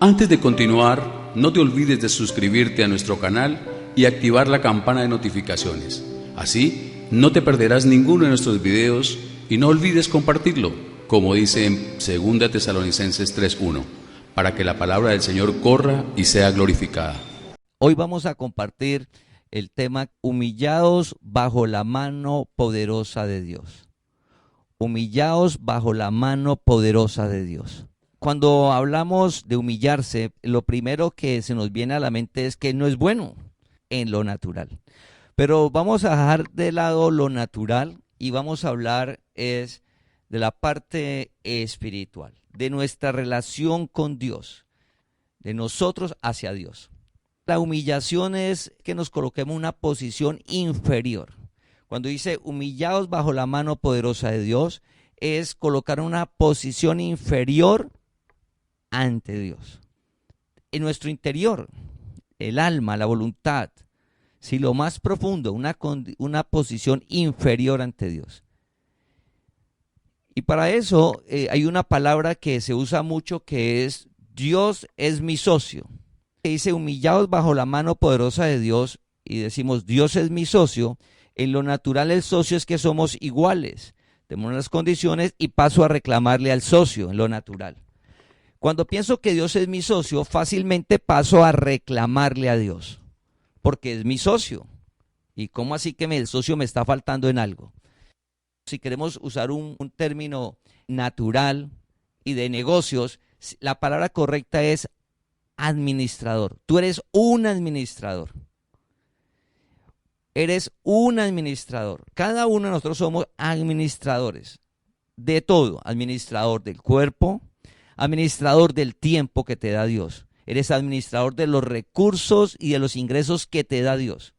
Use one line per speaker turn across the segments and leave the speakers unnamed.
Antes de continuar, no te olvides de suscribirte a nuestro canal y activar la campana de notificaciones. Así, no te perderás ninguno de nuestros videos y no olvides compartirlo, como dice en 2 Tesalonicenses 3:1, para que la palabra del Señor corra y sea glorificada.
Hoy vamos a compartir el tema humillados bajo la mano poderosa de Dios. Humillados bajo la mano poderosa de Dios. Cuando hablamos de humillarse, lo primero que se nos viene a la mente es que no es bueno en lo natural. Pero vamos a dejar de lado lo natural y vamos a hablar de la parte espiritual, de nuestra relación con Dios, de nosotros hacia Dios. La humillación es que nos coloquemos en una posición inferior. Cuando dice humillados bajo la mano poderosa de Dios, es colocar una posición inferior ante Dios. En nuestro interior, el alma, la voluntad, si lo más profundo, una posición inferior ante Dios. Y para eso hay una palabra que se usa mucho que es Dios es mi socio. Dice humillados bajo la mano poderosa de Dios y decimos Dios es mi socio. En lo natural el socio es que somos iguales, tenemos unas condiciones y paso a reclamarle al socio en lo natural. Cuando pienso que Dios es mi socio, fácilmente paso a reclamarle a Dios, porque es mi socio. ¿Y cómo así que el socio me está faltando en algo? Si queremos usar un término natural y de negocios, la palabra correcta es administrador. Tú eres un administrador. Eres un administrador. Cada uno de nosotros somos administradores de todo. Administrador del cuerpo, administrador del tiempo que te da Dios. Eres administrador de los recursos y de los ingresos que te da Dios.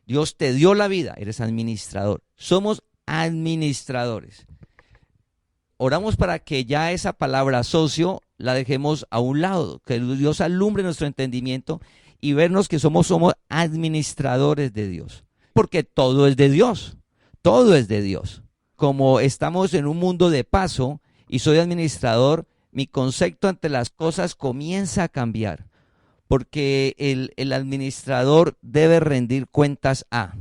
Dios te dio la vida, eres administrador. Somos administradores. Oramos para que ya esa palabra socio la dejemos a un lado, que Dios alumbre nuestro entendimiento y vernos que somos administradores de Dios. Porque todo es de Dios, todo es de Dios. Como estamos en un mundo de paso y soy administrador, mi concepto ante las cosas comienza a cambiar, porque el administrador debe rendir cuentas a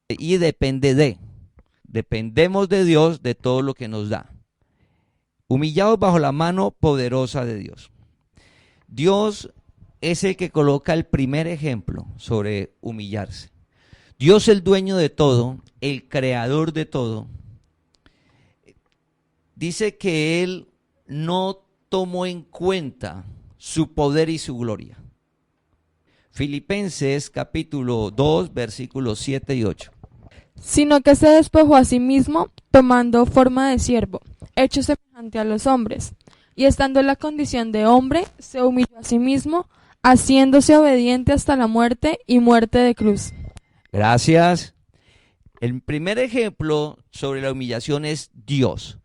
y dependemos de Dios de todo lo que nos da. Humillados bajo la mano poderosa de Dios. Dios es el que coloca el primer ejemplo sobre humillarse. Dios, el dueño de todo, el creador de todo, dice que Él no tomó en cuenta su poder y su gloria. Filipenses capítulo 2, versículos 7 y 8.
Sino que se despojó a sí mismo, tomando forma de siervo, hecho semejante a los hombres, y estando en la condición de hombre, se humilló a sí mismo, haciéndose obediente hasta la muerte y muerte de cruz.
Gracias. El primer ejemplo sobre la humillación es Dios.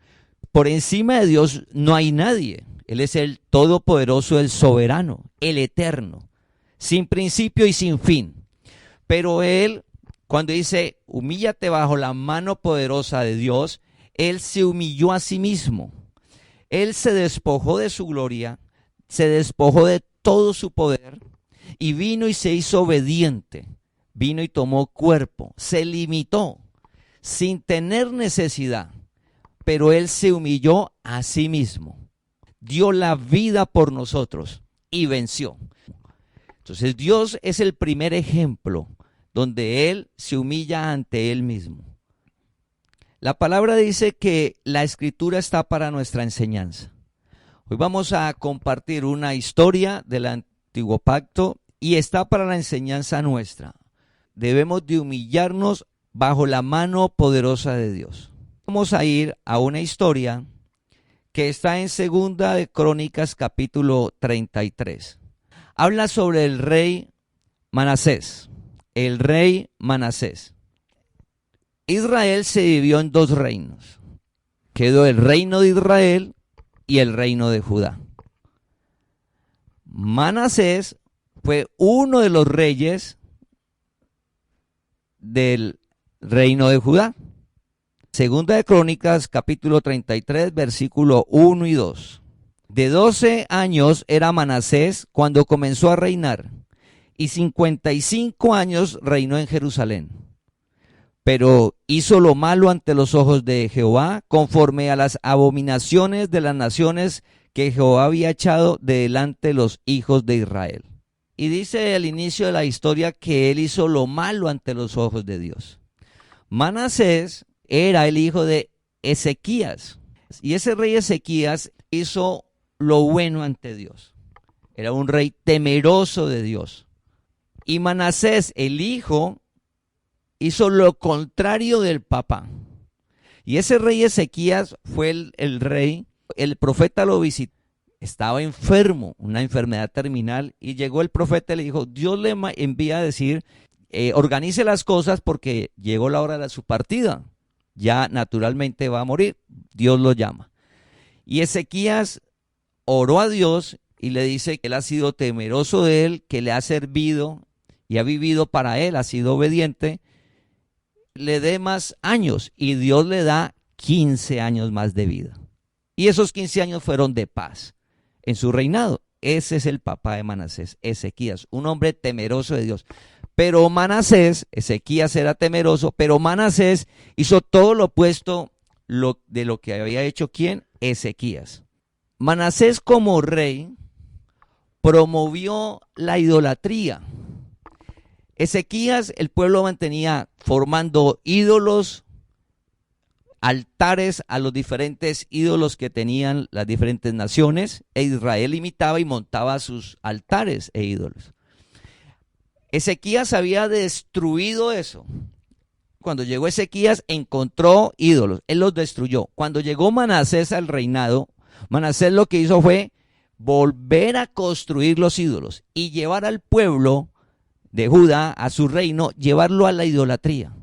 Por encima de Dios no hay nadie. Él es el todopoderoso, el soberano, el eterno, sin principio y sin fin. Pero Él, cuando dice, humíllate bajo la mano poderosa de Dios, Él se humilló a sí mismo. Él se despojó de su gloria, se despojó de todo su poder y vino y se hizo obediente. Vino y tomó cuerpo, se limitó sin tener necesidad, pero Él se humilló a sí mismo. Dio la vida por nosotros y venció. Entonces Dios es el primer ejemplo donde Él se humilla ante Él mismo. La palabra dice que la escritura está para nuestra enseñanza. Hoy vamos a compartir una historia del Antiguo Pacto y está para la enseñanza nuestra. Debemos de humillarnos bajo la mano poderosa de Dios. Vamos a ir a una historia que está en 2 de Crónicas capítulo 33. Habla sobre el rey Manasés. El rey Manasés. Israel se dividió en dos reinos. Quedó el reino de Israel y el reino de Judá. Manasés fue uno de los reyes del reino de Judá. Segunda de Crónicas, capítulo 33, versículo 1 y 2. De 12 años era Manasés cuando comenzó a reinar, y 55 años reinó en Jerusalén. Pero hizo lo malo ante los ojos de Jehová, conforme a las abominaciones de las naciones que Jehová había echado de delante de los hijos de Israel. Y dice al inicio de la historia que él hizo lo malo ante los ojos de Dios. Manasés era el hijo de Ezequías, y ese rey Ezequías hizo lo bueno ante Dios. Era un rey temeroso de Dios. Y Manasés, el hijo, hizo lo contrario del papá. Y ese rey Ezequías fue el rey, el profeta lo visitó, estaba enfermo, una enfermedad terminal, y llegó el profeta y le dijo, Dios le envía a decir, organice las cosas porque llegó la hora de su partida, ya naturalmente va a morir, Dios lo llama. Y Ezequías oró a Dios y le dice que él ha sido temeroso de él, que le ha servido y ha vivido para él, ha sido obediente, le dé más años, y Dios le da 15 años más de vida. Y esos 15 años fueron de paz en su reinado. Ese es el papá de Manasés, Ezequías, un hombre temeroso de Dios. Pero Manasés, Ezequías era temeroso, pero Manasés hizo todo lo opuesto de lo que había hecho ¿quién? Ezequías. Manasés como rey promovió la idolatría. Ezequías, el pueblo mantenía formando ídolos, altares a los diferentes ídolos que tenían las diferentes naciones, e Israel imitaba y montaba sus altares e ídolos. Ezequías había destruido eso. Cuando llegó Ezequías encontró ídolos, él los destruyó. Cuando llegó Manasés al reinado, Manasés lo que hizo fue volver a construir los ídolos y llevar al pueblo de Judá a su reino, llevarlo a la idolatría.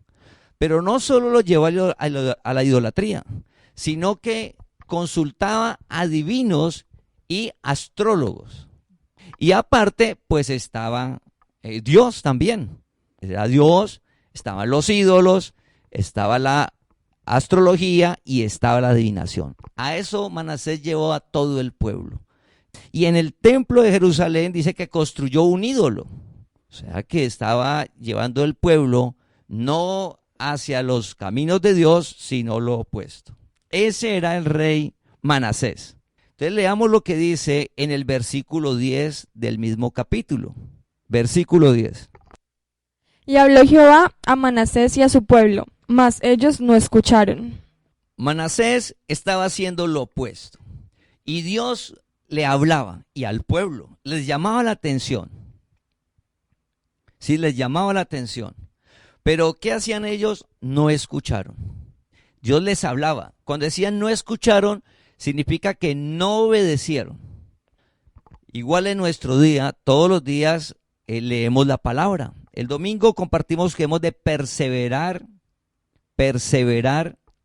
Pero no solo lo llevó a la idolatría, sino que consultaba a adivinos y astrólogos. Y aparte, pues estaba Dios también. Era Dios, estaban los ídolos, estaba la astrología y estaba la adivinación. A eso Manasés llevó a todo el pueblo. Y en el templo de Jerusalén dice que construyó un ídolo. O sea que estaba llevando el pueblo no hacia los caminos de Dios, sino lo opuesto. Ese era el rey Manasés. Entonces leamos lo que dice en el versículo 10 del mismo capítulo. Versículo 10.
Y habló Jehová a Manasés y a su pueblo, mas ellos no escucharon.
Manasés estaba haciendo lo opuesto. Y Dios le hablaba y al pueblo les llamaba la atención. Sí, les llamaba la atención. Pero ¿qué hacían ellos? No escucharon. Dios les hablaba. Cuando decían no escucharon, significa que no obedecieron. Igual en nuestro día, todos los días leemos la palabra. El domingo compartimos que hemos de perseverar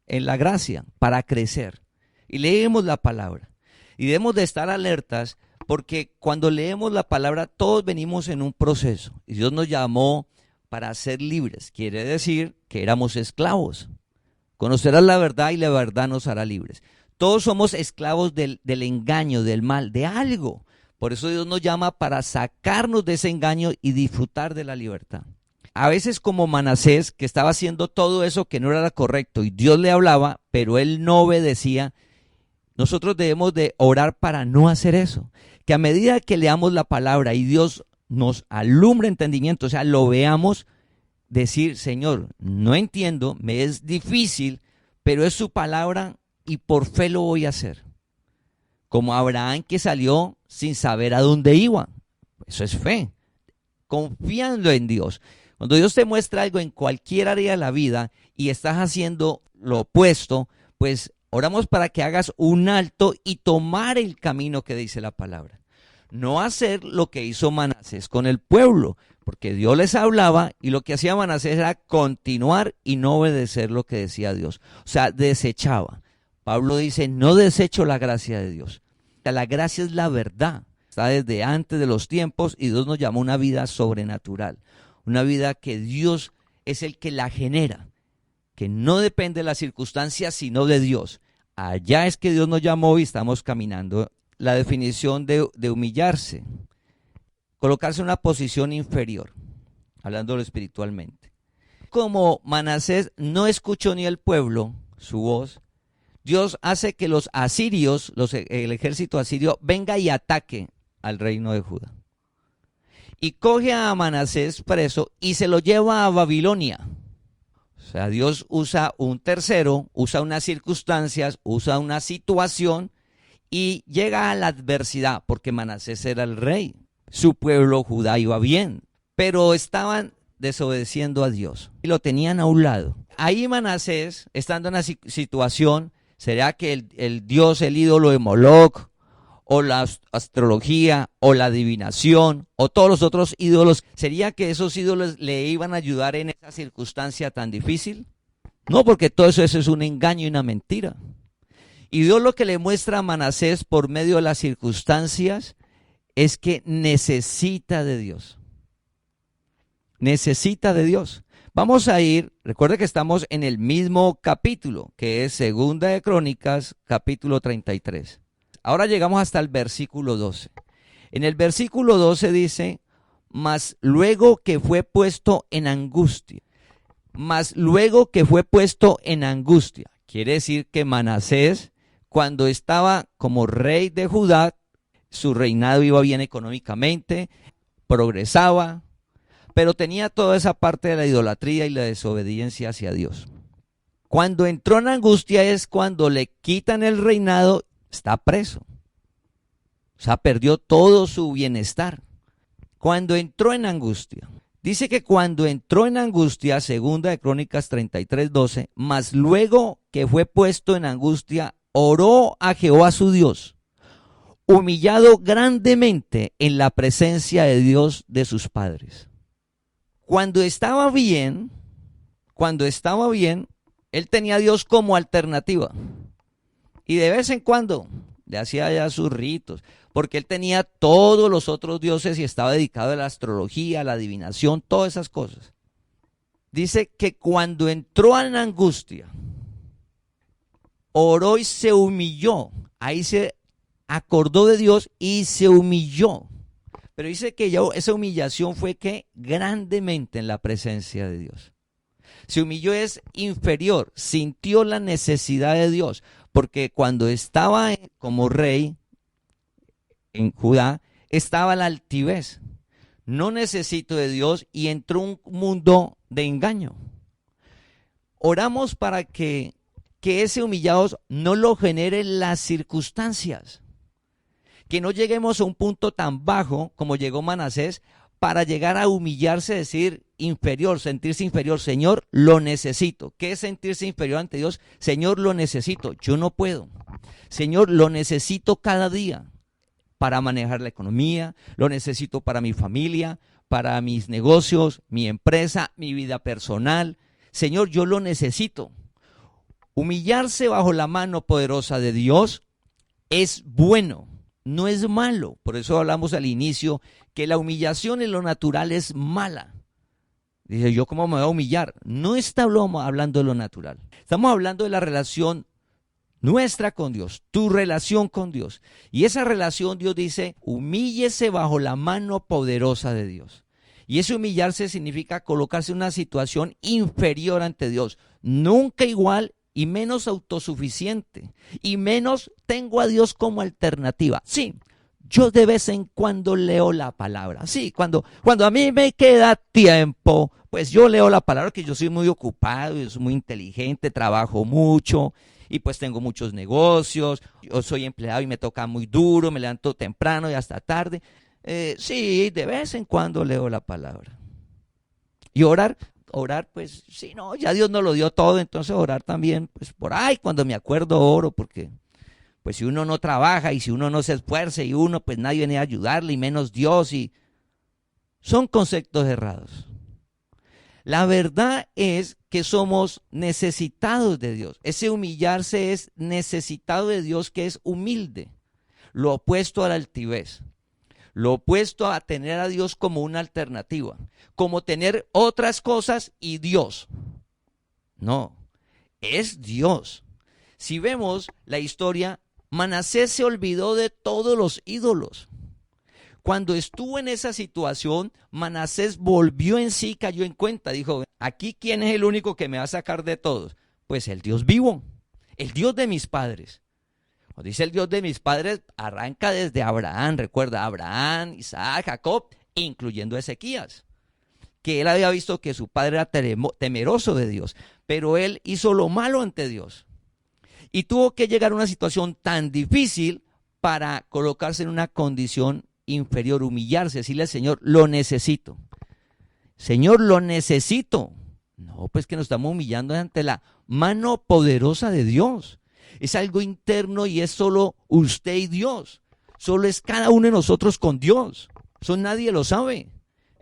en la gracia para crecer. Y leemos la palabra. Y debemos de estar alertas porque cuando leemos la palabra todos venimos en un proceso. Y Dios nos llamó para ser libres. Quiere decir que éramos esclavos. Conocerás la verdad y la verdad nos hará libres. Todos somos esclavos del engaño, del mal, de algo. Por eso Dios nos llama para sacarnos de ese engaño y disfrutar de la libertad. A veces como Manasés, que estaba haciendo todo eso que no era correcto y Dios le hablaba, pero él no obedecía. Nosotros debemos de orar para no hacer eso. Que a medida que leamos la palabra y Dios nos alumbre entendimiento, o sea, lo veamos, decir, Señor, no entiendo, me es difícil, pero es su palabra y por fe lo voy a hacer. Como Abraham que salió sin saber a dónde iba. Eso es fe. Confiando en Dios. Cuando Dios te muestra algo en cualquier área de la vida y estás haciendo lo opuesto, pues oramos para que hagas un alto y tomar el camino que dice la palabra. No hacer lo que hizo Manasés con el pueblo, porque Dios les hablaba y lo que hacía Manasés era continuar y no obedecer lo que decía Dios. O sea, desechaba. Pablo dice, no desecho la gracia de Dios. La gracia es la verdad. Está desde antes de los tiempos y Dios nos llamó a una vida sobrenatural. Una vida que Dios es el que la genera, que no depende de las circunstancias sino de Dios. Allá es que Dios nos llamó y estamos caminando la definición de humillarse. Colocarse en una posición inferior, hablándolo espiritualmente. Como Manasés no escuchó ni el pueblo su voz, Dios hace que los asirios, el ejército asirio, venga y ataque al reino de Judá. Y coge a Manasés preso y se lo lleva a Babilonia. O sea, Dios usa un tercero, usa unas circunstancias, usa una situación y llega a la adversidad, porque Manasés era el rey. Su pueblo Judá iba bien, pero estaban desobedeciendo a Dios y lo tenían a un lado. Ahí Manasés, estando en una situación, ¿será que el dios, el ídolo de Moloch, o la astrología, o la adivinación, o todos los otros ídolos, sería que esos ídolos le iban a ayudar en esa circunstancia tan difícil? No, porque todo eso es un engaño y una mentira. Y Dios lo que le muestra a Manasés por medio de las circunstancias es que necesita de Dios. Necesita de Dios. Vamos a ir, recuerde que estamos en el mismo capítulo, que es Segunda de Crónicas, capítulo 33. Ahora llegamos hasta el versículo 12. En el versículo 12 dice, mas luego que fue puesto en angustia. Mas luego que fue puesto en angustia. Quiere decir que Manasés, cuando estaba como rey de Judá, su reinado iba bien económicamente, progresaba, pero tenía toda esa parte de la idolatría y la desobediencia hacia Dios. Cuando entró en angustia es cuando le quitan el reinado, está preso. O sea, perdió todo su bienestar. Cuando entró en angustia. Dice que cuando entró en angustia, segunda de Crónicas 33:12, mas luego que fue puesto en angustia, oró a Jehová su Dios, humillado grandemente en la presencia de Dios de sus padres. Cuando estaba bien, él tenía a Dios como alternativa. Y de vez en cuando le hacía ya sus ritos, porque él tenía todos los otros dioses y estaba dedicado a la astrología, a la adivinación, todas esas cosas. Dice que cuando entró en angustia, oró y se humilló. Ahí se acordó de Dios y se humilló. Pero dice que esa humillación fue que grandemente en la presencia de Dios. Se humilló es inferior, sintió la necesidad de Dios, porque cuando estaba como rey en Judá, estaba la altivez. No necesito de Dios y entró un mundo de engaño. Oramos para que ese humillados no lo generen las circunstancias. Que no lleguemos a un punto tan bajo como llegó Manasés para llegar a humillarse, decir inferior, sentirse inferior. Señor, lo necesito. ¿Qué es sentirse inferior ante Dios? Señor, lo necesito. Yo no puedo. Señor, lo necesito cada día para manejar la economía, lo necesito para mi familia, para mis negocios, mi empresa, mi vida personal. Señor, yo lo necesito. Humillarse bajo la mano poderosa de Dios es bueno. No es malo, por eso hablamos al inicio que la humillación en lo natural es mala. Dice, ¿yo cómo me voy a humillar? No está hablando de lo natural. Estamos hablando de la relación nuestra con Dios, tu relación con Dios. Y esa relación, Dios dice, humíllese bajo la mano poderosa de Dios. Y ese humillarse significa colocarse en una situación inferior ante Dios, nunca igual y menos autosuficiente, y menos tengo a Dios como alternativa. Sí, yo de vez en cuando leo la palabra. Sí, cuando a mí me queda tiempo, pues yo leo la palabra, que yo soy muy ocupado, yo soy muy inteligente, trabajo mucho, y pues tengo muchos negocios, yo soy empleado y me toca muy duro, me levanto temprano y hasta tarde. Sí, de vez en cuando leo la palabra. Y orar, pues sí, no, ya Dios nos lo dio todo, entonces orar también, pues por ahí cuando me acuerdo oro, porque pues si uno no trabaja y si uno no se esfuerza y uno, pues nadie viene a ayudarle y menos Dios, y son conceptos errados. La verdad es que somos necesitados de Dios. Ese humillarse es necesitado de Dios, que es humilde, lo opuesto a la altivez. Lo opuesto a tener a Dios como una alternativa, como tener otras cosas y Dios. No, es Dios. Si vemos la historia, Manasés se olvidó de todos los ídolos. Cuando estuvo en esa situación, Manasés volvió en sí, cayó en cuenta, dijo, aquí ¿quién es el único que me va a sacar de todos? Pues el Dios vivo, el Dios de mis padres. Cuando dice el Dios de mis padres, arranca desde Abraham, recuerda, Abraham, Isaac, Jacob, incluyendo a Ezequías, que él había visto que su padre era temeroso de Dios, pero él hizo lo malo ante Dios. Y tuvo que llegar a una situación tan difícil para colocarse en una condición inferior, humillarse, decirle al Señor, lo necesito. Señor, lo necesito. No, pues que nos estamos humillando ante la mano poderosa de Dios. Es algo interno y es solo usted y Dios. Solo es cada uno de nosotros con Dios. Eso nadie lo sabe.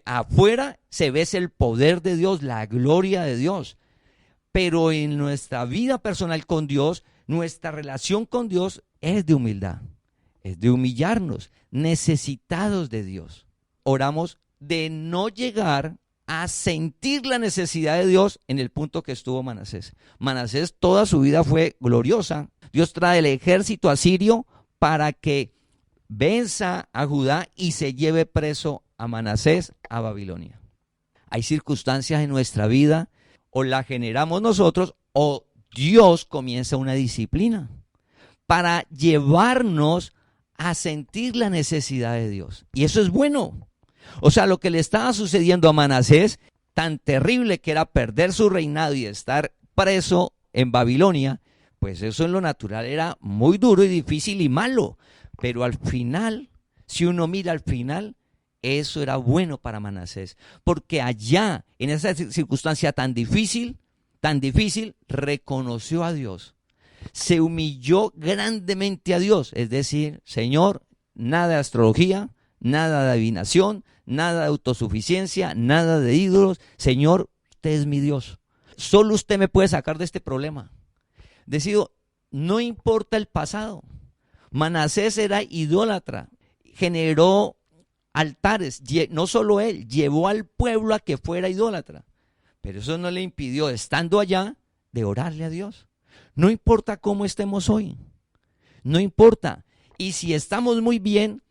Afuera se ve el poder de Dios, la gloria de Dios. Pero en nuestra vida personal con Dios, nuestra relación con Dios es de humildad. Es de humillarnos, necesitados de Dios. Oramos de no llegar a sentir la necesidad de Dios en el punto que estuvo Manasés. Manasés toda su vida fue gloriosa. Dios trae el ejército asirio para que venza a Judá y se lleve preso a Manasés a Babilonia. Hay circunstancias en nuestra vida, o la generamos nosotros, o Dios comienza una disciplina para llevarnos a sentir la necesidad de Dios. Y eso es bueno. O sea, lo que le estaba sucediendo a Manasés, tan terrible que era perder su reinado y estar preso en Babilonia, pues eso en lo natural era muy duro y difícil y malo. Pero al final, si uno mira al final, eso era bueno para Manasés. Porque allá, en esa circunstancia tan difícil, reconoció a Dios. Se humilló grandemente a Dios, es decir, Señor, nada de astrología, nada de adivinación, nada de autosuficiencia, nada de ídolos. Señor, usted es mi Dios. Solo usted me puede sacar de este problema. Decido, no importa el pasado. Manasés era idólatra, generó altares, no solo él, llevó al pueblo a que fuera idólatra. Pero eso no le impidió, estando allá, de orarle a Dios. No importa cómo estemos hoy, no importa. Y si estamos muy bien,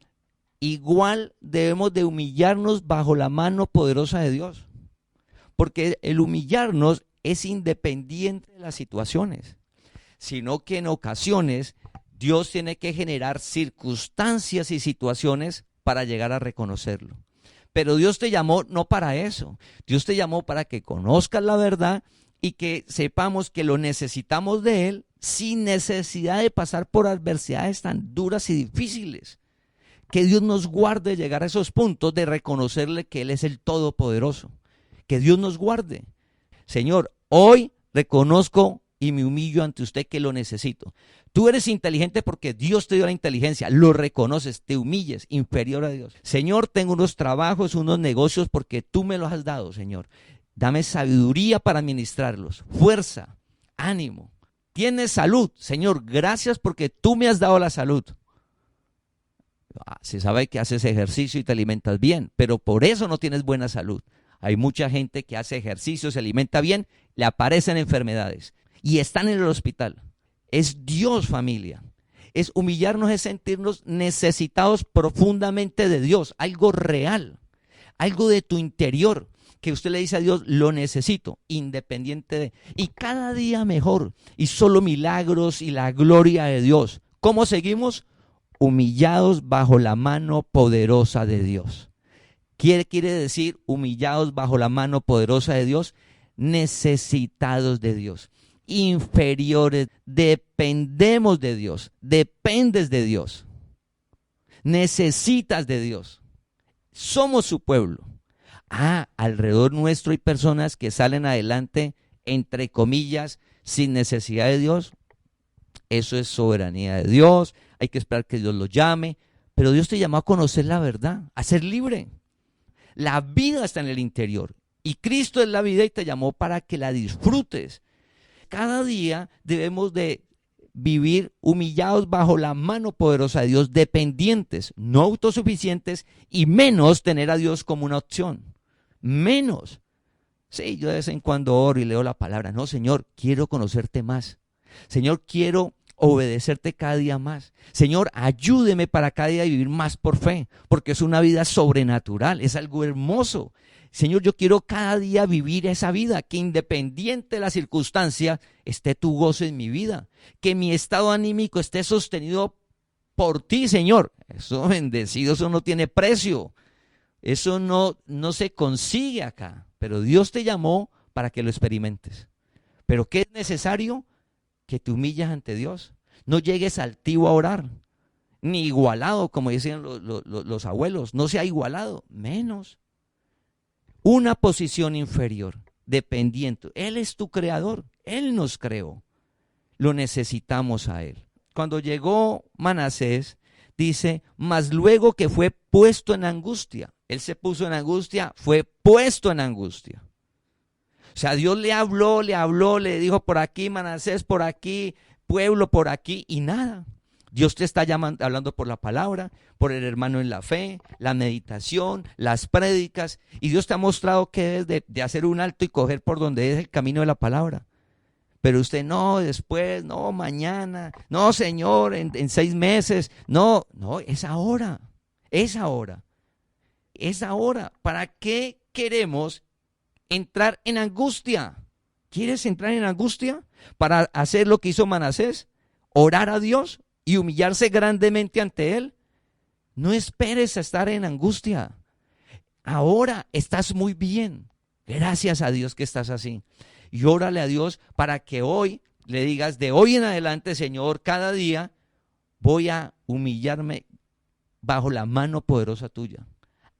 igual debemos de humillarnos bajo la mano poderosa de Dios. Porque el humillarnos es independiente de las situaciones, sino que en ocasiones Dios tiene que generar circunstancias y situaciones para llegar a reconocerlo. Pero Dios te llamó no para eso. Dios te llamó para que conozcas la verdad y que sepamos que lo necesitamos de Él sin necesidad de pasar por adversidades tan duras y difíciles. Que Dios nos guarde llegar a esos puntos de reconocerle que Él es el Todopoderoso. Que Dios nos guarde. Señor, hoy reconozco y me humillo ante usted que lo necesito. Tú eres inteligente porque Dios te dio la inteligencia, lo reconoces, te humilles, inferior a Dios. Señor, tengo unos trabajos, unos negocios porque tú me los has dado, Señor. Dame sabiduría para administrarlos, fuerza, ánimo. Tienes salud, Señor, gracias porque tú me has dado la salud. Se sabe que haces ejercicio y te alimentas bien, pero por eso no tienes buena salud. Hay mucha gente que hace ejercicio, se alimenta bien, le aparecen enfermedades y están en el hospital. Es Dios, familia. Es humillarnos, es sentirnos necesitados profundamente de Dios, algo real, algo de tu interior, que usted le dice a Dios, lo necesito, independiente de, y cada día mejor, y solo milagros y la gloria de Dios. ¿Cómo seguimos? Humillados bajo la mano poderosa de Dios. ¿Qué quiere decir humillados bajo la mano poderosa de Dios? Necesitados de Dios, inferiores, dependemos de Dios, dependes de Dios, necesitas de Dios, somos su pueblo. Alrededor nuestro hay personas que salen adelante, entre comillas, sin necesidad de Dios. Eso es soberanía de Dios, hay que esperar que Dios los llame, pero Dios te llamó a conocer la verdad, a ser libre. La vida está en el interior y Cristo es la vida y te llamó para que la disfrutes. Cada día debemos de vivir humillados bajo la mano poderosa de Dios, dependientes, no autosuficientes y menos tener a Dios como una opción. Menos. Sí, yo de vez en cuando oro y leo la palabra. No, Señor, quiero conocerte más. Señor, quiero obedecerte cada día más. Señor, ayúdeme para cada día vivir más por fe, porque es una vida sobrenatural, es algo hermoso. Señor, yo quiero cada día vivir esa vida, que independiente de la circunstancia, esté tu gozo en mi vida, que mi estado anímico esté sostenido por ti, Señor. Eso bendecido, eso no tiene precio, eso no se consigue acá, pero Dios te llamó para que lo experimentes. ¿Pero qué es necesario? Que te humillas ante Dios. No llegues altivo a orar, ni igualado, como decían los abuelos, no sea igualado, menos. Una posición inferior, dependiente. Él es tu creador, Él nos creó, lo necesitamos a Él. Cuando llegó Manasés, dice, mas luego que fue puesto en angustia, él se puso en angustia, fue puesto en angustia. O sea, Dios le habló, le dijo por aquí, Manasés por aquí, pueblo por aquí, y nada. Dios te está hablando por la palabra, por el hermano en la fe, la meditación, las prédicas, y Dios te ha mostrado que debes de hacer un alto y coger por donde es el camino de la palabra. Pero usted no, después, no, mañana, no, Señor, en 6 meses, no, es ahora, es ahora, es ahora. ¿Para qué queremos entrar en angustia? ¿Quieres entrar en angustia para hacer lo que hizo Manasés? Orar a Dios y humillarse grandemente ante Él. No esperes a estar en angustia. Ahora estás muy bien. Gracias a Dios que estás así. Y órale a Dios para que hoy le digas, de hoy en adelante, Señor, cada día voy a humillarme bajo la mano poderosa tuya.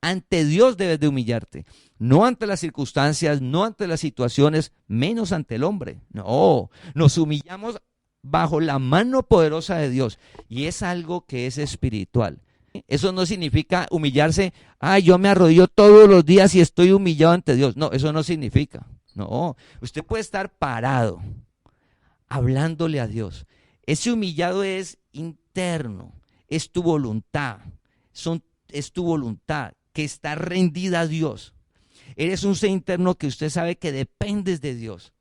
Ante Dios debes de humillarte, no ante las circunstancias, no ante las situaciones, menos ante el hombre. No, nos humillamos bajo la mano poderosa de Dios, y es algo que es espiritual. Eso no significa humillarse, yo me arrodillo todos los días y estoy humillado ante Dios. No, eso no significa. No, usted puede estar parado, hablándole a Dios. Ese humillado es interno, es tu voluntad, es tu voluntad que está rendida a Dios. Eres un ser interno que usted sabe que dependes de Dios,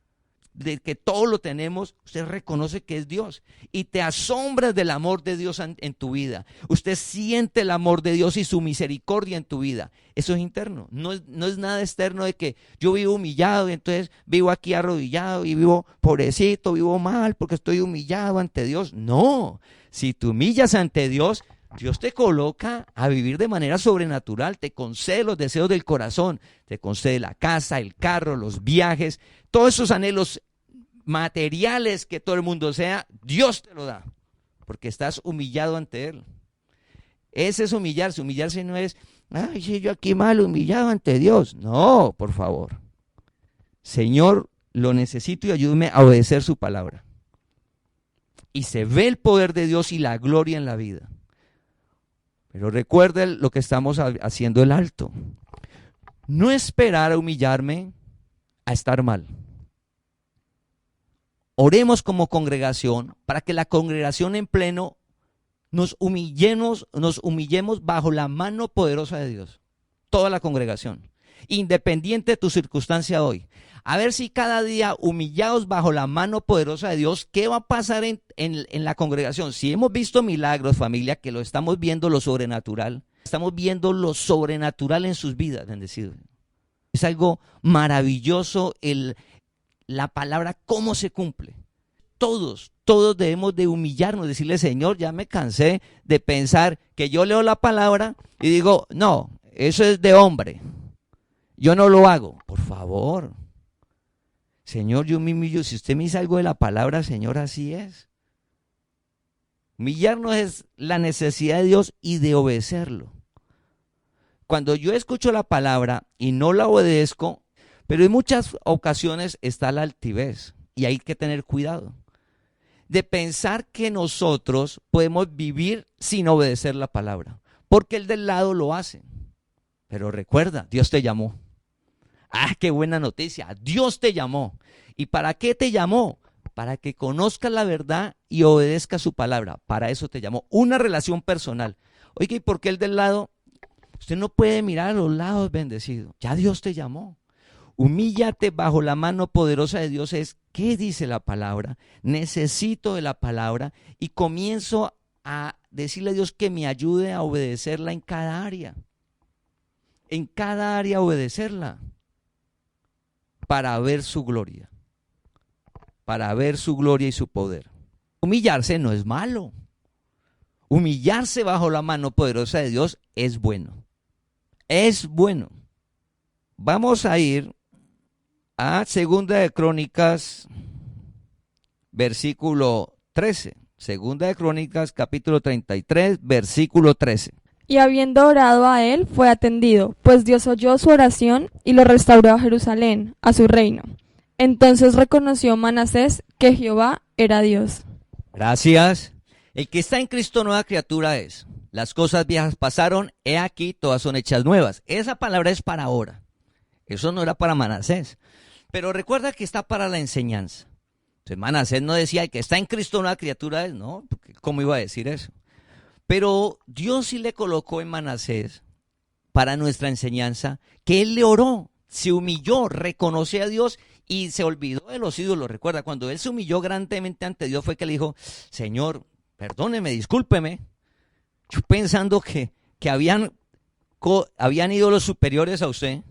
de que todo lo tenemos. Usted reconoce que es Dios y te asombras del amor de Dios en tu vida. Usted siente el amor de Dios y su misericordia en tu vida. Eso es interno, no es nada externo de que yo vivo humillado y entonces vivo aquí arrodillado y vivo pobrecito, vivo mal porque estoy humillado ante Dios. No, si te humillas ante Dios, Dios te coloca a vivir de manera sobrenatural, te concede los deseos del corazón, te concede la casa, el carro, los viajes, todos esos anhelos materiales que todo el mundo sea, Dios te lo da, porque estás humillado ante Él. Ese es humillarse. Humillarse no es, sí, yo aquí mal, humillado ante Dios. No, por favor. Señor, lo necesito y ayúdame a obedecer su palabra. Y se ve el poder de Dios y la gloria en la vida. Pero recuerden lo que estamos haciendo el alto. No esperar a humillarme a estar mal. Oremos como congregación para que la congregación en pleno nos humillemos bajo la mano poderosa de Dios. Toda la congregación, independiente de tu circunstancia hoy. A ver si cada día humillados bajo la mano poderosa de Dios, ¿qué va a pasar en la congregación? Si hemos visto milagros, familia, que lo estamos viendo lo sobrenatural, estamos viendo lo sobrenatural en sus vidas, bendecidos. Es algo maravilloso la palabra, cómo se cumple. Todos debemos de humillarnos, decirle, Señor, ya me cansé de pensar que yo leo la palabra y digo, no, eso es de hombre, yo no lo hago. Por favor, Señor, yo me humillo. Si usted me dice algo de la palabra, Señor, así es. Humillarnos es la necesidad de Dios y de obedecerlo. Cuando yo escucho la palabra y no la obedezco, pero en muchas ocasiones está la altivez y hay que tener cuidado de pensar que nosotros podemos vivir sin obedecer la palabra, porque el del lado lo hace. Pero recuerda, Dios te llamó. Qué buena noticia, Dios te llamó. ¿Y para qué te llamó? Para que conozcas la verdad y obedezcas su palabra. Para eso te llamó, una relación personal. Oiga, ¿y por qué el del lado? Usted no puede mirar a los lados, bendecido. Ya Dios te llamó. Humíllate bajo la mano poderosa de Dios es, ¿qué dice la palabra? Necesito de la palabra y comienzo a decirle a Dios que me ayude a obedecerla en cada área. En cada área obedecerla para ver su gloria. Para ver su gloria y su poder. Humillarse no es malo. Humillarse bajo la mano poderosa de Dios es bueno. Es bueno. Vamos a ir a Segunda de Crónicas, versículo 13. Segunda de Crónicas, capítulo 33, versículo 13.
Y habiendo orado a él, fue atendido, pues Dios oyó su oración y lo restauró a Jerusalén, a su reino. Entonces reconoció Manasés que Jehová era Dios.
Gracias. El que está en Cristo nueva criatura es. Las cosas viejas pasaron, he aquí, todas son hechas nuevas. Esa palabra es para ahora. Eso no era para Manasés. Pero recuerda que está para la enseñanza. Entonces Manasés no decía, el que está en Cristo nueva criatura es. No, ¿cómo iba a decir eso? Pero Dios sí le colocó en Manasés, para nuestra enseñanza, que él le oró, se humilló, reconoció a Dios y se olvidó de los ídolos. Recuerda, cuando él se humilló grandemente ante Dios fue que le dijo, Señor, perdóneme, discúlpeme. Yo pensando que habían ídolos superiores a usted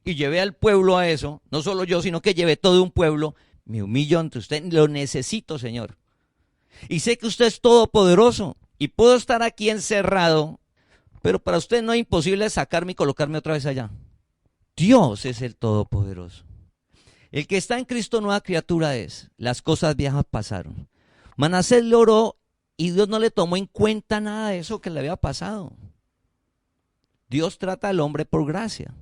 y llevé al pueblo a eso, no solo yo, sino que llevé todo un pueblo. Me humillo ante usted, lo necesito, Señor. Y sé que usted es todopoderoso y puedo estar aquí encerrado, pero para usted no es imposible sacarme y colocarme otra vez allá. Dios es el todopoderoso. El que está en Cristo nueva criatura es. Las cosas viejas pasaron. Manasés le oró y Dios no le tomó en cuenta nada de eso que le había pasado. Dios trata al hombre por gracia.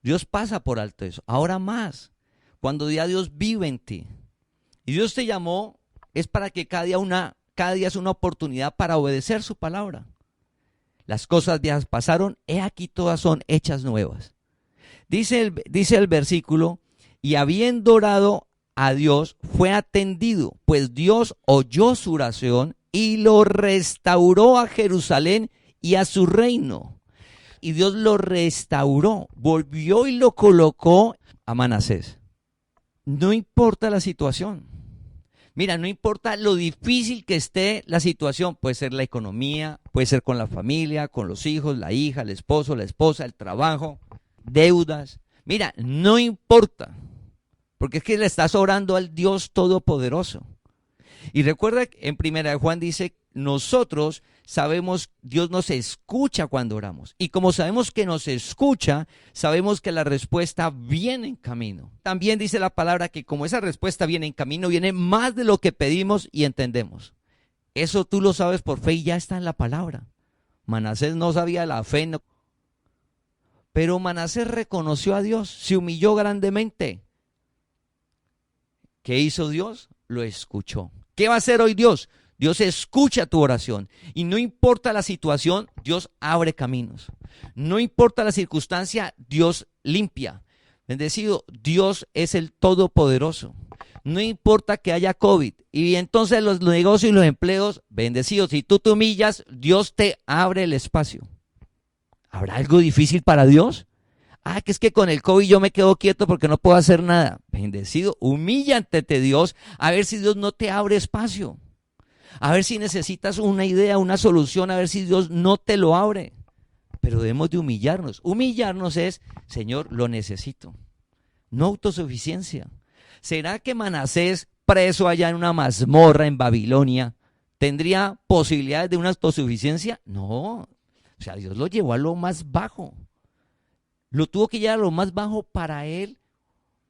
Dios pasa por alto eso. Ahora más, cuando ya Dios vive en ti y Dios te llamó, es para que cada día es una oportunidad para obedecer su palabra. Las cosas viejas pasaron, he aquí todas son hechas nuevas. Dice el versículo, y habiendo orado a Dios, fue atendido, pues Dios oyó su oración y lo restauró a Jerusalén y a su reino. Y Dios lo restauró, volvió y lo colocó a Manasés. No importa la situación. Mira, no importa lo difícil que esté la situación, puede ser la economía, puede ser con la familia, con los hijos, la hija, el esposo, la esposa, el trabajo, deudas. Mira, no importa, porque es que le estás orando al Dios Todopoderoso. Y recuerda que en 1 Juan dice, nosotros sabemos, Dios nos escucha cuando oramos. Y como sabemos que nos escucha, sabemos que la respuesta viene en camino. También dice la palabra que como esa respuesta viene en camino, viene más de lo que pedimos y entendemos. Eso tú lo sabes por fe y ya está en la palabra. Manasés no sabía la fe, no. Pero Manasés reconoció a Dios, se humilló grandemente. ¿Qué hizo Dios? Lo escuchó. ¿Qué va a hacer hoy Dios? Dios escucha tu oración y no importa la situación, Dios abre caminos. No importa la circunstancia, Dios limpia. Bendecido, Dios es el Todopoderoso. No importa que haya COVID y entonces los negocios y los empleos, bendecidos, si tú te humillas, Dios te abre el espacio. ¿Habrá algo difícil para Dios? Que es que con el COVID yo me quedo quieto porque no puedo hacer nada. Bendecido, humíllate ante Dios a ver si Dios no te abre espacio. A ver si necesitas una idea, una solución, a ver si Dios no te lo abre. Pero debemos de humillarnos. Humillarnos es, Señor, lo necesito. No autosuficiencia. ¿Será que Manasés, preso allá en una mazmorra en Babilonia, tendría posibilidades de una autosuficiencia? No. O sea, Dios lo llevó a lo más bajo. Lo tuvo que llevar a lo más bajo para él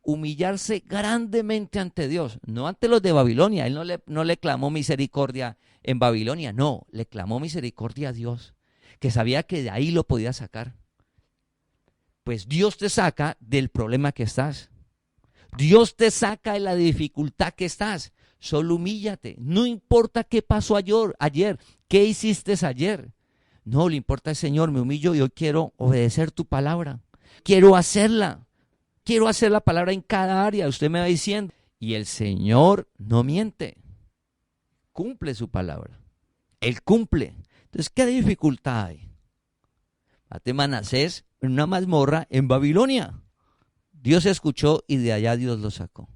humillarse grandemente ante Dios, no ante los de Babilonia. Él no le clamó misericordia en Babilonia, no, le clamó misericordia a Dios, que sabía que de ahí lo podía sacar. Pues Dios te saca del problema que estás. Dios te saca de la dificultad que estás. Solo humíllate. No importa qué pasó ayer, qué hiciste ayer. No, le importa, Señor, me humillo y hoy quiero obedecer tu palabra. Quiero hacerla. Quiero hacer la palabra en cada área. Usted me va diciendo. Y el Señor no miente. Cumple su palabra. Él cumple. Entonces, ¿qué dificultad hay? Manasés en una mazmorra en Babilonia. Dios escuchó y de allá Dios lo sacó.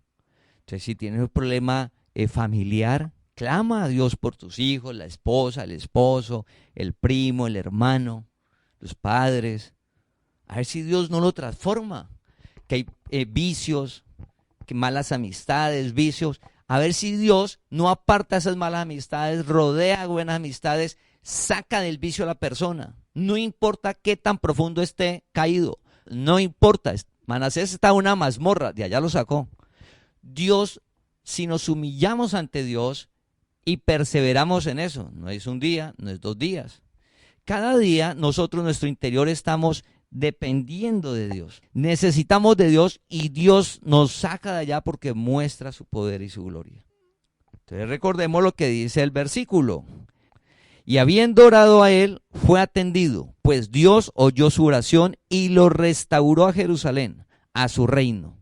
Entonces, si tienes un problema familiar, clama a Dios por tus hijos, la esposa, el esposo, el primo, el hermano, los padres. A ver si Dios no lo transforma. Que hay vicios, que malas amistades, vicios. A ver si Dios no aparta esas malas amistades, rodea buenas amistades, saca del vicio a la persona. No importa qué tan profundo esté caído, no importa. Manasés está en una mazmorra, de allá lo sacó. Dios, si nos humillamos ante Dios y perseveramos en eso, no es un día, no es 2 días. Cada día nosotros, nuestro interior, estamos dependiendo de Dios. Necesitamos de Dios y Dios nos saca de allá porque muestra su poder y su gloria. Entonces recordemos lo que dice el versículo. Y habiendo orado a él, fue atendido, pues Dios oyó su oración y lo restauró a Jerusalén, a su reino.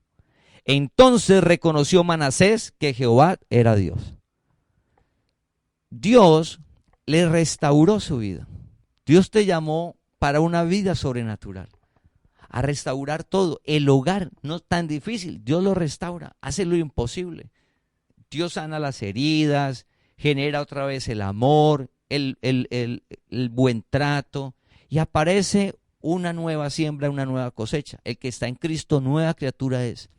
Entonces reconoció Manasés que Jehová era Dios. Dios le restauró su vida. Dios te llamó para una vida sobrenatural, a restaurar todo. El hogar no es tan difícil, Dios lo restaura, hace lo imposible. Dios sana las heridas, genera otra vez el amor, el buen trato, y aparece una nueva siembra, una nueva cosecha. El que está en Cristo, nueva criatura es.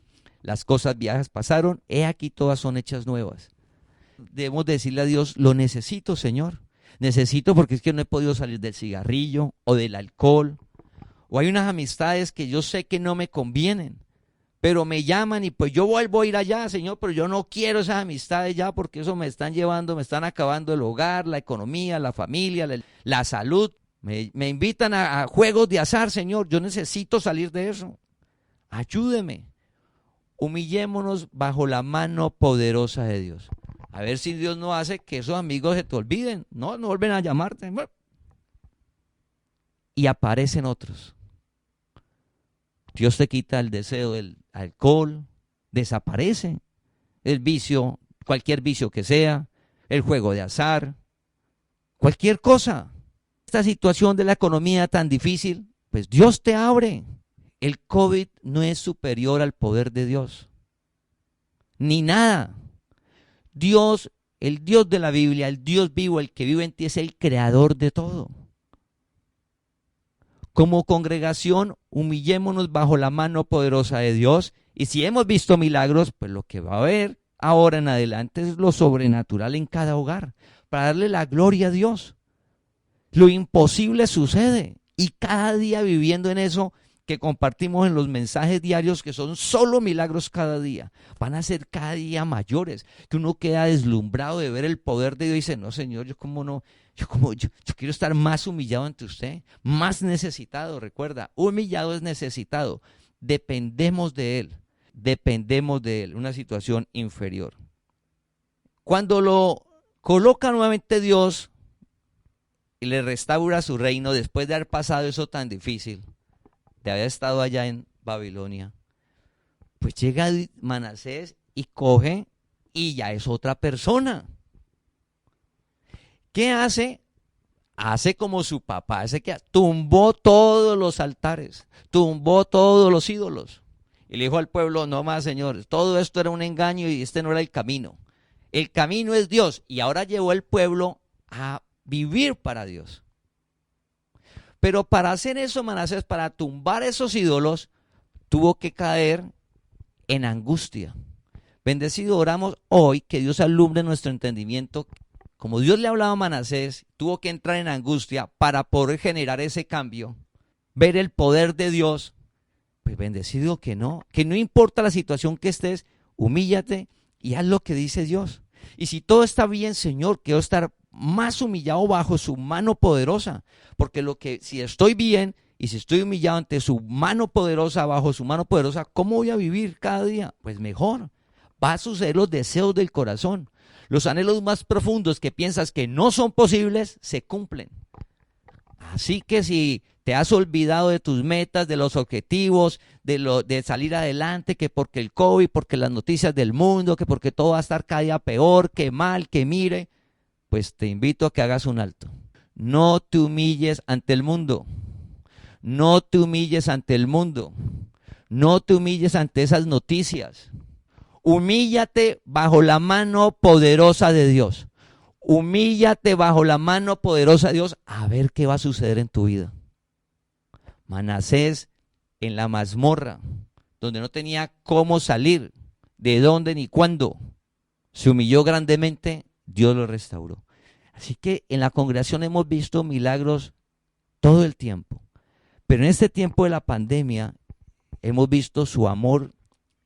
Las cosas viejas pasaron, he aquí todas son hechas nuevas. Debemos decirle a Dios, lo necesito, Señor. Necesito porque es que no he podido salir del cigarrillo o del alcohol. O hay unas amistades que yo sé que no me convienen, pero me llaman y pues yo vuelvo a ir allá, Señor, pero yo no quiero esas amistades ya porque eso me están llevando, me están acabando el hogar, la economía, la familia, la salud. Me invitan a juegos de azar, Señor, yo necesito salir de eso. Ayúdeme. Humillémonos bajo la mano poderosa de Dios. A ver si Dios no hace que esos amigos se te olviden. No vuelven a llamarte. Y aparecen otros. Dios te quita el deseo del alcohol, desaparece el vicio, cualquier vicio que sea, el juego de azar, cualquier cosa. Esta situación de la economía tan difícil, pues Dios te abre. El COVID no es superior al poder de Dios, ni nada. Dios, el Dios de la Biblia, el Dios vivo, el que vive en ti, es el creador de todo. Como congregación, humillémonos bajo la mano poderosa de Dios, y si hemos visto milagros, pues lo que va a haber ahora en adelante es lo sobrenatural en cada hogar, para darle la gloria a Dios. Lo imposible sucede, y cada día viviendo en eso que compartimos en los mensajes diarios, que son solo milagros cada día, van a ser cada día mayores, que uno queda deslumbrado de ver el poder de Dios y dice, no, Señor, yo quiero estar más humillado ante usted, más necesitado. Recuerda, humillado es necesitado, dependemos de él, una situación inferior. Cuando lo coloca nuevamente Dios y le restaura su reino después de haber pasado eso tan difícil, de haber estado allá en Babilonia, pues llega Manasés y coge y ya es otra persona. ¿Qué hace? Hace como su papá, tumbó todos los altares, tumbó todos los ídolos. Y le dijo al pueblo, no más, señores, todo esto era un engaño y este no era el camino. El camino es Dios. Y ahora llevó el pueblo a vivir para Dios. Pero para hacer eso, Manasés, para tumbar esos ídolos, tuvo que caer en angustia. Bendecido, oramos hoy que Dios alumbre nuestro entendimiento. Como Dios le hablaba a Manasés, tuvo que entrar en angustia para poder generar ese cambio, ver el poder de Dios. Pues bendecido que no importa la situación que estés, humíllate y haz lo que dice Dios. Y si todo está bien, Señor, quiero estar más humillado bajo su mano poderosa, porque si estoy bien y si estoy humillado ante su mano poderosa, bajo su mano poderosa, ¿cómo voy a vivir cada día? Pues mejor. Va a suceder los deseos del corazón. Los anhelos más profundos que piensas que no son posibles, se cumplen. Así que si te has olvidado de tus metas, de los objetivos, de salir adelante, que porque el COVID, porque las noticias del mundo, que porque todo va a estar cada día peor, que mal, que mire, pues te invito a que hagas un alto. No te humilles ante el mundo. No te humilles ante el mundo. No te humilles ante esas noticias. Humíllate bajo la mano poderosa de Dios. Humíllate bajo la mano poderosa de Dios a ver qué va a suceder en tu vida. Manasés en la mazmorra, donde no tenía cómo salir, de dónde ni cuándo, se humilló grandemente, Dios lo restauró. Así que en la congregación hemos visto milagros todo el tiempo, pero en este tiempo de la pandemia hemos visto su amor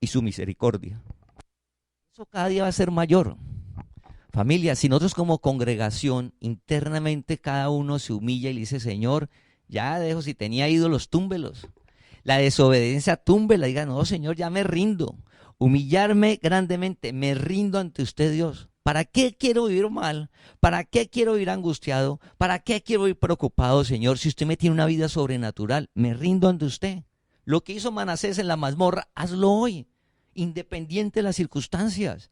y su misericordia. Eso cada día va a ser mayor. Familia, si nosotros como congregación internamente cada uno se humilla y le dice, Señor, ya dejo, si tenía ídolos, túmbelos. La desobediencia, túmbela, diga, no, Señor, ya me rindo. Humillarme grandemente, me rindo ante usted, Dios. ¿Para qué quiero vivir mal? ¿Para qué quiero vivir angustiado? ¿Para qué quiero vivir preocupado, Señor? Si usted me tiene una vida sobrenatural, me rindo ante usted. Lo que hizo Manasés en la mazmorra, hazlo hoy, independiente de las circunstancias.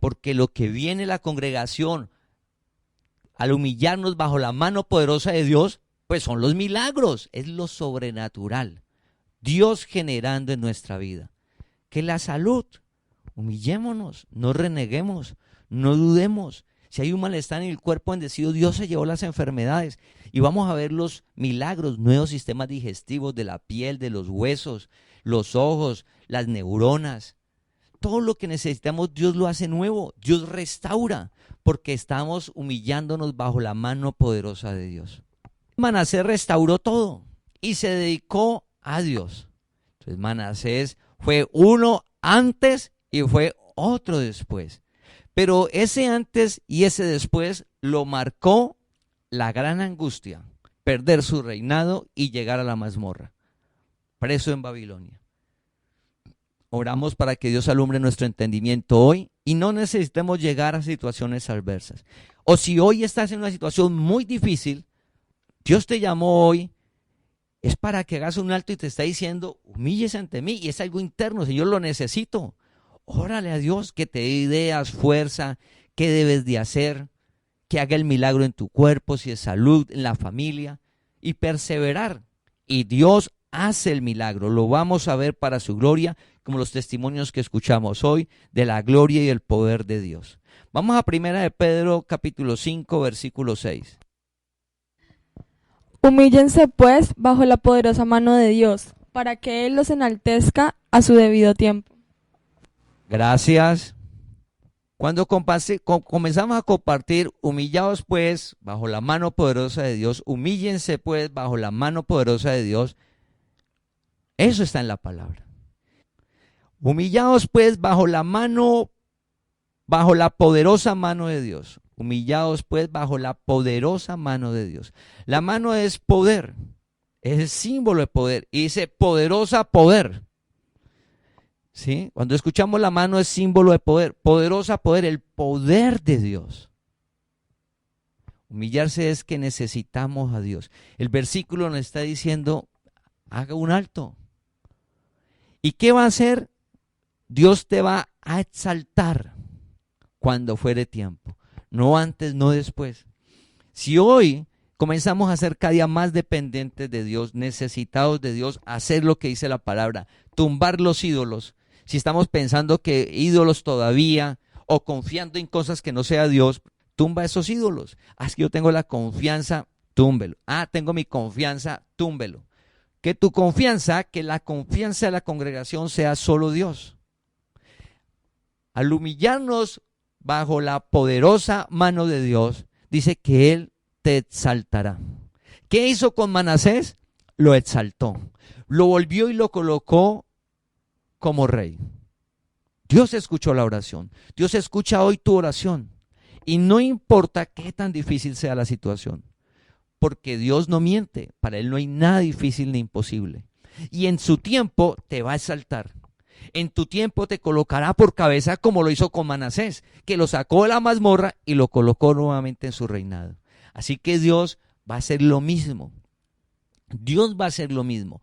Porque lo que viene la congregación al humillarnos bajo la mano poderosa de Dios, pues son los milagros, es lo sobrenatural. Dios generando en nuestra vida. Que la salud, humillémonos, no reneguemos, no dudemos. Si hay un malestar en el cuerpo bendecido, Dios se llevó las enfermedades. Y vamos a ver los milagros, nuevos sistemas digestivos de la piel, de los huesos, los ojos, las neuronas. Todo lo que necesitamos, Dios lo hace nuevo, Dios restaura, porque estamos humillándonos bajo la mano poderosa de Dios. Manasés restauró todo y se dedicó a Dios. Entonces Manasés fue uno antes y fue otro después. Pero ese antes y ese después lo marcó la gran angustia, perder su reinado y llegar a la mazmorra, preso en Babilonia. Oramos para que Dios alumbre nuestro entendimiento hoy y no necesitemos llegar a situaciones adversas. O si hoy estás en una situación muy difícil, Dios te llamó hoy, es para que hagas un alto y te está diciendo, humíllese ante mí, y es algo interno, Señor, lo necesito. Órale a Dios que te dé ideas, fuerza, qué debes de hacer, que haga el milagro en tu cuerpo, si es salud, en la familia, y perseverar. Y Dios hace el milagro, lo vamos a ver para su gloria, como los testimonios que escuchamos hoy de la gloria y el poder de Dios. Vamos a 1 de Pedro capítulo 5 versículo 6.
Humíllense pues bajo la poderosa mano de Dios, para que Él los enaltezca a su debido tiempo.
Gracias. Cuando comenzamos a compartir, humillados pues bajo la mano poderosa de Dios, humíllense pues bajo la mano poderosa de Dios, eso está en la palabra. Humillados pues bajo la poderosa mano de Dios. Humillados pues bajo la poderosa mano de Dios. La mano es poder, es el símbolo de poder. Y dice poderosa poder. ¿Sí? Cuando escuchamos la mano es símbolo de poder. Poderosa poder, el poder de Dios. Humillarse es que necesitamos a Dios. El versículo nos está diciendo, haga un alto. ¿Y qué va a hacer? Dios te va a exaltar cuando fuere tiempo. No antes, no después. Si hoy comenzamos a ser cada día más dependientes de Dios, necesitados de Dios, hacer lo que dice la palabra, tumbar los ídolos. Si estamos pensando que ídolos todavía o confiando en cosas que no sea Dios, tumba esos ídolos. Es que yo tengo la confianza, túmbelo. Tengo mi confianza, túmbelo. Que tu confianza, que la confianza de la congregación sea solo Dios. Al humillarnos bajo la poderosa mano de Dios, dice que Él te exaltará. ¿Qué hizo con Manasés? Lo exaltó. Lo volvió y lo colocó como rey. Dios escuchó la oración. Dios escucha hoy tu oración. Y no importa qué tan difícil sea la situación. Porque Dios no miente. Para Él no hay nada difícil ni imposible. Y en su tiempo te va a exaltar. En tu tiempo te colocará por cabeza como lo hizo con Manasés, que lo sacó de la mazmorra y lo colocó nuevamente en su reinado. Así que Dios va a hacer lo mismo. Dios va a hacer lo mismo.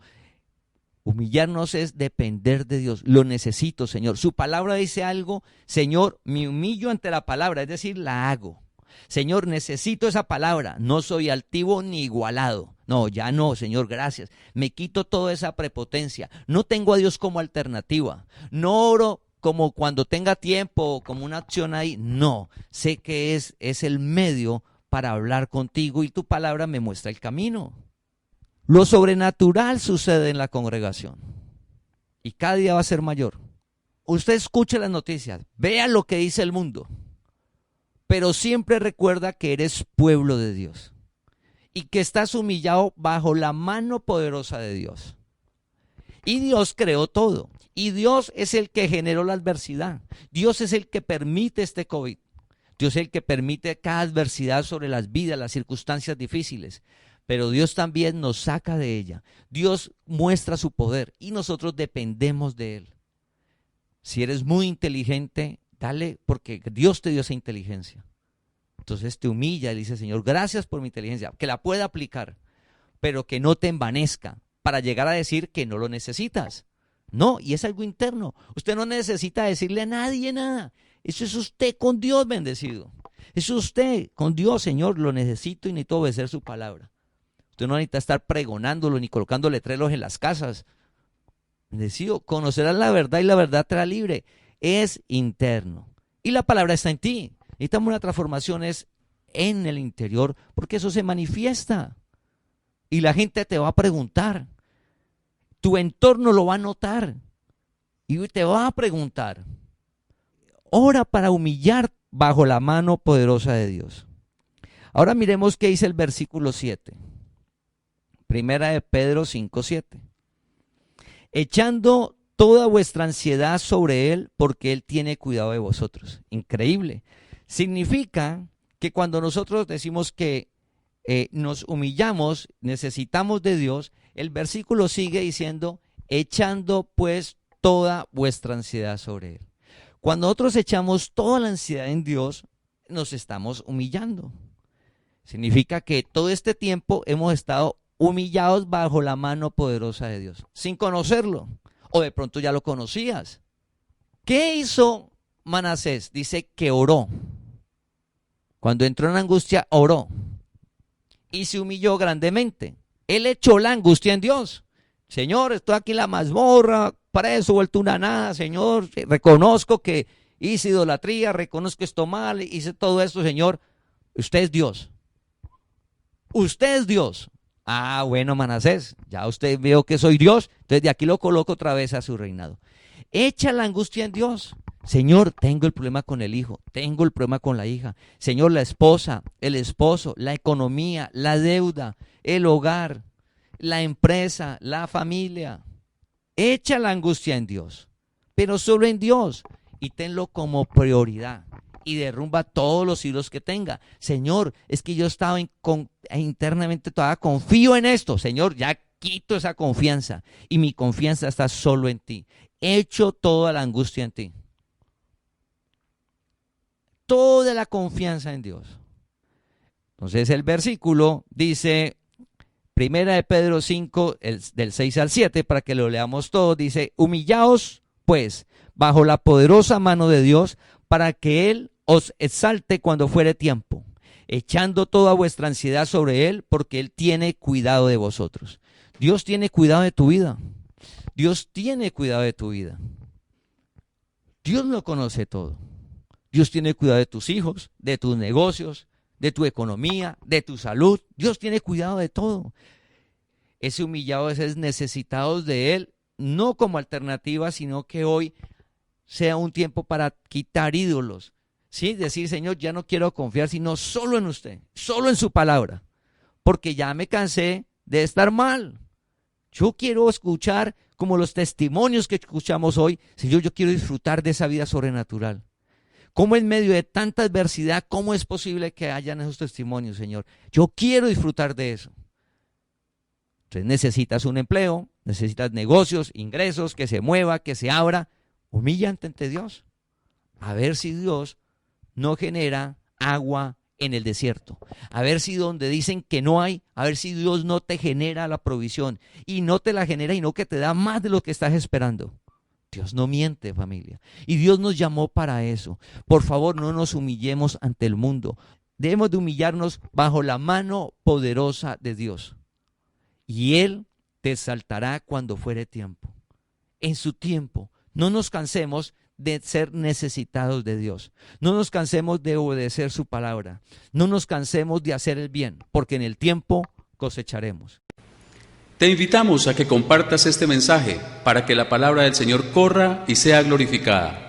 Humillarnos es depender de Dios. Lo necesito, Señor. Su palabra dice algo, Señor, me humillo ante la palabra, es decir, la hago. Señor, necesito esa palabra. No soy altivo ni igualado. No, ya no, Señor, gracias. Me quito toda esa prepotencia. No tengo a Dios como alternativa. No oro como cuando tenga tiempo, como una acción ahí. No, sé que es el medio para hablar contigo y tu palabra me muestra el camino. Lo sobrenatural sucede en la congregación y cada día va a ser mayor. Usted escuche las noticias, vea lo que dice el mundo, pero siempre recuerda que eres pueblo de Dios y que estás humillado bajo la mano poderosa de Dios. Y Dios creó todo. Y Dios es el que generó la adversidad. Dios es el que permite este COVID. Dios es el que permite cada adversidad sobre las vidas, las circunstancias difíciles. Pero Dios también nos saca de ella. Dios muestra su poder y nosotros dependemos de Él. Si eres muy inteligente, dale, porque Dios te dio esa inteligencia. Entonces te humilla y le dice, Señor, gracias por mi inteligencia, que la pueda aplicar, pero que no te envanezca para llegar a decir que no lo necesitas. No, y es algo interno. Usted no necesita decirle a nadie nada. Eso es usted con Dios bendecido. Eso es usted con Dios, Señor, lo necesito y necesito obedecer su palabra. Usted no necesita estar pregonándolo ni colocando letreros en las casas. Bendecido, conocerás la verdad y la verdad te hará libre. Es interno. Y la palabra está en ti. Necesitamos una transformación es en el interior porque eso se manifiesta. Y la gente te va a preguntar. Tu entorno lo va a notar. Y te va a preguntar. Ora para humillar bajo la mano poderosa de Dios. Ahora miremos qué dice el versículo 7. Primera de Pedro 5:7. Echando toda vuestra ansiedad sobre Él, porque Él tiene cuidado de vosotros. Increíble. Significa que cuando nosotros decimos que nos humillamos, necesitamos de Dios, el versículo sigue diciendo, echando pues toda vuestra ansiedad sobre Él. Cuando nosotros echamos toda la ansiedad en Dios, nos estamos humillando. Significa que todo este tiempo hemos estado humillados bajo la mano poderosa de Dios, sin conocerlo, o de pronto ya lo conocías. ¿Qué hizo Manasés? Dice que oró. Cuando entró en angustia, oró. Y se humilló grandemente. Él echó la angustia en Dios. Señor, estoy aquí en la mazmorra, preso, vuelto una nada, Señor, reconozco que hice idolatría, reconozco esto mal, hice todo esto, Señor. Usted es Dios. Usted es Dios. Ah, bueno, Manasés, ya usted veo que soy Dios, entonces de aquí lo coloco otra vez a su reinado. Echa la angustia en Dios. Señor, tengo el problema con el hijo, tengo el problema con la hija. Señor, la esposa, el esposo, la economía, la deuda, el hogar, la empresa, la familia. Echa la angustia en Dios, pero solo en Dios, y tenlo como prioridad. Y derrumba todos los hilos que tenga. Señor, es que yo estaba internamente todavía confío en esto. Señor, ya quito esa confianza y mi confianza está solo en ti. Echo toda la angustia en ti. Toda la confianza en Dios. Entonces el versículo dice, Primera de Pedro 5, del 6 al 7, para que lo leamos todo, dice, humillaos pues bajo la poderosa mano de Dios para que Él os exalte cuando fuere tiempo, echando toda vuestra ansiedad sobre Él, porque Él tiene cuidado de vosotros. Dios tiene cuidado de tu vida. Dios tiene cuidado de tu vida. Dios lo conoce todo. Dios tiene cuidado de tus hijos, de tus negocios, de tu economía, de tu salud. Dios tiene cuidado de todo. Ese humillado es necesitados de Él, no como alternativa, sino que hoy sea un tiempo para quitar ídolos. ¿Sí? Decir, Señor, ya no quiero confiar sino solo en usted, solo en su palabra, porque ya me cansé de estar mal. Yo quiero escuchar como los testimonios que escuchamos hoy. Señor, yo quiero disfrutar de esa vida sobrenatural. ¿Cómo en medio de tanta adversidad, cómo es posible que hayan esos testimonios, Señor? Yo quiero disfrutar de eso. Entonces necesitas un empleo, necesitas negocios, ingresos, que se mueva, que se abra. Humíllate ante Dios. A ver si Dios no genera agua en el desierto. A ver si donde dicen que no hay, a ver si Dios no te genera la provisión. Y no te la genera, y no que te da más de lo que estás esperando. Dios no miente, familia. Y Dios nos llamó para eso. Por favor, no nos humillemos ante el mundo. Debemos de humillarnos bajo la mano poderosa de Dios. Y Él te exaltará cuando fuere tiempo. En su tiempo. No nos cansemos de ser necesitados de Dios. No nos cansemos de obedecer su palabra. No nos cansemos de hacer el bien, porque en el tiempo cosecharemos.
Te invitamos a que compartas este mensaje para que la palabra del Señor corra y sea glorificada.